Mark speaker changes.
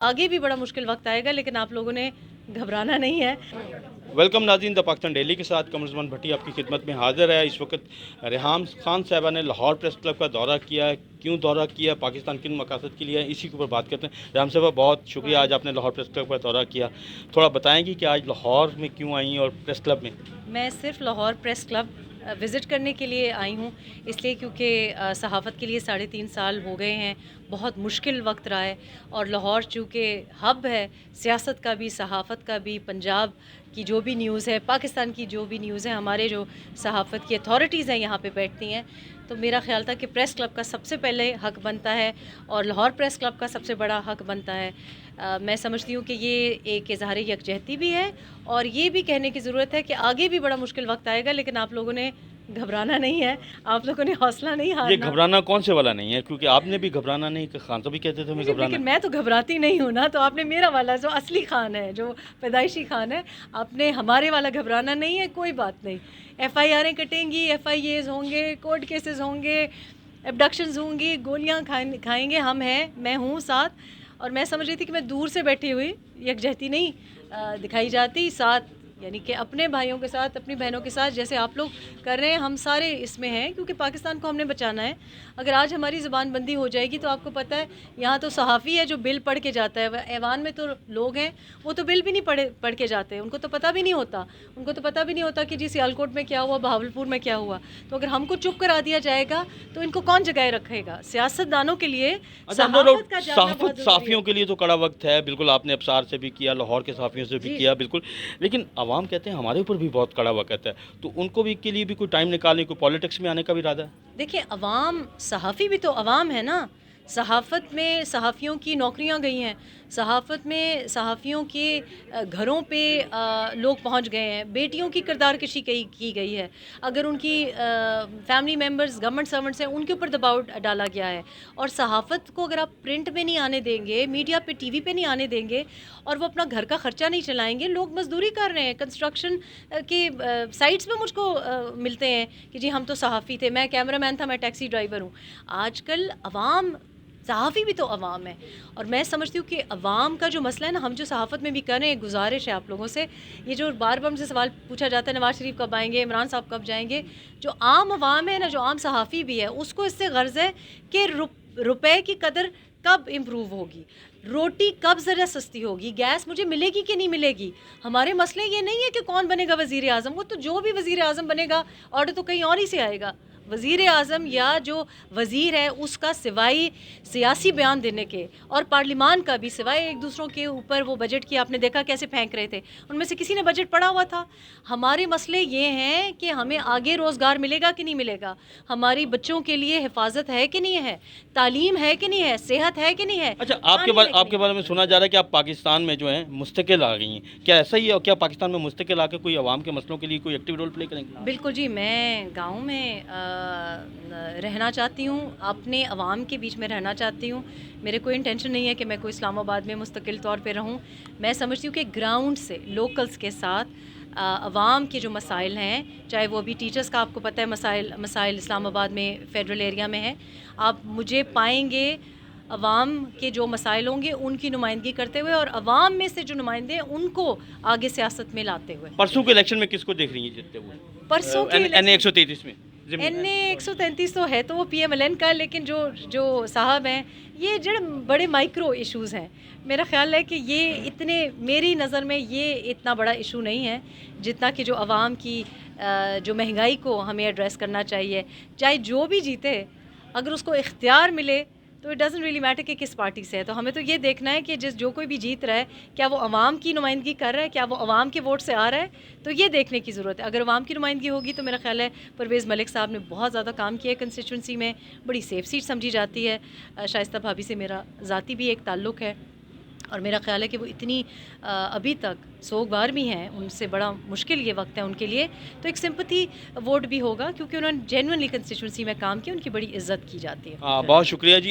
Speaker 1: आगे भी बड़ा मुश्किल वक्त आएगा, लेकिन आप लोगों ने घबराना नहीं है।
Speaker 2: वेलकम नाज़रीन, द पाकिस्तान डेली के साथ कमर उस्मान भट्टी आपकी खिदमत में हाजिर है। इस वक्त रेहान खान साहबा ने लाहौर प्रेस क्लब का दौरा किया है। क्यों दौरा किया, पाकिस्तान किन मकासद के लिए है, इसी के ऊपर बात करते हैं। रेहान साहबा, बहुत शुक्रिया, आज आपने लाहौर प्रेस क्लब का दौरा किया। थोड़ा बताएंगी कि आज लाहौर में क्यों आई और प्रेस क्लब में?
Speaker 1: मैं सिर्फ लाहौर प्रेस क्लब विज़िट करने के लिए आई हूँ, इसलिए क्योंकि सहाफ़त के लिए 3.5 साल हो गए हैं। बहुत मुश्किल वक्त रहा है, और लाहौर चूँकि हब है सियासत का भी, सहाफ़त का भी, पंजाब की जो भी न्यूज़ है, पाकिस्तान की जो भी न्यूज़ है, हमारे जो सहाफ़त की अथॉरिटीज़ हैं यहाँ पे बैठती हैं। तो मेरा ख़्याल था कि प्रेस क्लब का सबसे पहले हक़ बनता है, और लाहौर प्रेस क्लब का सबसे बड़ा हक़ बनता है। मैं समझती हूँ कि ये एक इज़हार यकजहती भी है, और ये भी कहने की ज़रूरत है कि आगे भी बड़ा मुश्किल वक्त आएगा, लेकिन आप लोगों ने घबराना नहीं है, आप लोगों ने हौसला नहीं
Speaker 2: ये
Speaker 1: हारना।
Speaker 2: घबराना कौन से वाला नहीं है, क्योंकि आपने भी घबराना नहीं, खान साहब भी कहते थे हमें घबराना
Speaker 1: लेकिन मैं तो घबराती नहीं हूँ ना, तो आपने मेरा वाला जो असली खान है, जो पैदाइशी खान है, आपने हमारे वाला घबराना नहीं है। कोई बात नहीं, FIR'ें कटेंगी, FIAs होंगे, कोर्ट केसेस होंगे, एबडक्शंस होंगी, गोलियाँ खाएंगे, हम हैं, मैं हूँ साथ। और मैं समझ रही थी कि मैं दूर से बैठी हुई यकजहती नहीं दिखाई जाती, साथ यानी कि अपने भाइयों के साथ, अपनी बहनों के साथ जैसे आप लोग कर रहे हैं, हम सारे इसमें हैं, क्योंकि पाकिस्तान को हमने बचाना है। अगर आज हमारी ज़ुबान बंदी हो जाएगी तो आपको पता है, यहाँ तो सहाफ़ी है जो बिल पढ़ के जाता है, ऐवान में तो लोग हैं वो तो बिल भी नहीं पढ़ के जाते, उनको तो पता भी नहीं होता। उनको तो पता भी नहीं होता कि जी सियालकोट में क्या हुआ, बहावलपुर में क्या हुआ। तो अगर हमको चुप करा दिया जाएगा तो इनको कौन जगाए रखेगा? सियासतदानों के लिए सहाफ़त का जानना बहुत ज़रूरी है।
Speaker 2: साफ़ियों के लिए तो कड़ा वक्त है, बिल्कुल। आपने अबसार से भी किया, लाहौर के साफ़ियों से भी किया, बिल्कुल। लेकिन आवाम कहते हैं हमारे ऊपर भी बहुत कड़ा वक्त है, तो उनको भी के लिए भी कोई टाइम निकालने, कोई पॉलिटिक्स में आने का भी इरादा है?
Speaker 1: देखिए, अवाम, सहाफ़ी भी तो अवाम है ना। सहाफ़त में सहाफ़ियों की नौकरियां गई हैं, सहाफ़त में सहाफ़ियों के घरों पे लोग पहुंच गए हैं, बेटियों की किरदार कशी की गई है। अगर उनकी फैमिली मेम्बर्स गवर्नमेंट सर्वेंट्स हैं, उनके ऊपर दबाव डाला गया है। और सहाफ़त को अगर आप प्रिंट पे नहीं आने देंगे, मीडिया पे, TV पे नहीं आने देंगे, और वो अपना घर का ख़र्चा नहीं चलाएंगे, लोग मजदूरी कर रहे हैं, कंस्ट्रक्शन के साइट्स पे मुझको मिलते हैं कि जी हम तो सहाफ़ी थे, मैं कैमरामैन था, मैं टैक्सी ड्राइवर हूँ। आजकल अवाम, सहाफ़ी भी तो अवाम है। और मैं समझती हूँ कि अवाम का जो मसला है ना, हम जो सहाफ़त में भी कर रहे हैं, गुजारिश है आप लोगों से, ये जो बार बार मुझसे सवाल पूछा जाता है, नवाज़ शरीफ कब आएंगे, इमरान साहब कब जाएंगे, जो आम अवाम है ना, जो आम सहाफ़ी भी है, उसको इससे गर्ज़ है कि रुपए की कदर कब इम्प्रूव होगी, रोटी कब ज़रा सस्ती होगी, गैस मुझे मिलेगी कि नहीं मिलेगी। हमारे मसले ये नहीं है कि कौन बनेगा वज़ीर आज़म, वो तो जो भी वज़ीर आज़म बनेगा ऑर्डर तो कहीं और ही से आएगा। वज़ीर आज़म या जो वज़ीर है उसका सिवाय सियासी बयान देने के, और पार्लिमान का भी सिवाय एक दूसरों के ऊपर वो बजट की आपने देखा कैसे फेंक रहे थे, उनमें से किसी ने बजट पढ़ा हुआ था? हमारे मसले ये हैं कि हमें आगे रोज़गार मिलेगा कि नहीं मिलेगा, हमारी बच्चों के लिए हिफाजत है कि नहीं है, तालीम है कि नहीं है, सेहत है कि नहीं है।
Speaker 2: अच्छा, आपके बारे में सुना जा रहा है कि आप पाकिस्तान में जो है मुस्तकिल आ गई हैं, क्या ऐसा ही है? और क्या पाकिस्तान में मुस्तकिल आके कोई आवाम के मसलों के लिए कोई एक्टिव रोल प्ले करेंगे?
Speaker 1: बिल्कुल जी, मैं गाँव में रहना चाहती हूँ, अपने अवाम के बीच में रहना चाहती हूँ। मेरे कोई इंटेंशन नहीं है कि मैं कोई इस्लामाबाद में मुस्तकिल तौर पे रहूँ। मैं समझती हूँ कि ग्राउंड से लोकल्स के साथ अवाम के जो मसाइल हैं, चाहे वो अभी टीचर्स का आपको पता है मसाइल इस्लामाबाद में फ़ेडरल एरिया में है, आप मुझे पाएंगे अवाम के जो मसाइल होंगे उनकी नुमाइंदगी करते हुए, और अवाम में से जो नुमाइंदे हैं उनको आगे सियासत में लाते हुए।
Speaker 2: परसों के इलेक्शन में किसको देख रही हैं जीतते हुए?
Speaker 1: परसों के
Speaker 2: NA 133 में
Speaker 1: NA 133 तो है तो वो PMLN का, लेकिन जो साहब हैं, ये जो बड़े माइक्रो इश्यूज़ हैं, मेरा ख्याल है कि ये इतने, मेरी नज़र में ये इतना बड़ा इशू नहीं है जितना कि जो आवाम की जो महंगाई को हमें एड्रेस करना चाहिए। चाहे जो भी जीते, अगर उसको इख्तियार मिले तो इट डज़न्ट रियली मैटर कि किस पार्टी से है। तो हमें तो ये देखना है कि जो कोई भी जीत रहा है, क्या वो अवाम की नुमाइंदगी कर रहा है, क्या वो अवाम के वोट से आ रहा है, तो ये देखने की ज़रूरत है। अगर अवाम की नुमाइंदगी होगी तो मेरा ख्याल है परवेज़ मलिक साहब ने बहुत ज़्यादा काम किया है कंस्टिट्यूंसी में, बड़ी सेफ सीट समझी जाती है। शाइस्ता भाभी से मेरा ज़ाती भी एक ताल्लुक़ है, और मेरा ख्याल है कि वो इतनी अभी तक सोगवार भी हैं, उनसे बड़ा मुश्किल ये वक्त है उनके लिए। तो एक सिंपथी वोट भी होगा, क्योंकि उन्होंने जेन्युइनली कंस्टिट्यूंसी में काम किया, उनकी बड़ी इज्जत की जाती है।
Speaker 2: बहुत शुक्रिया जी।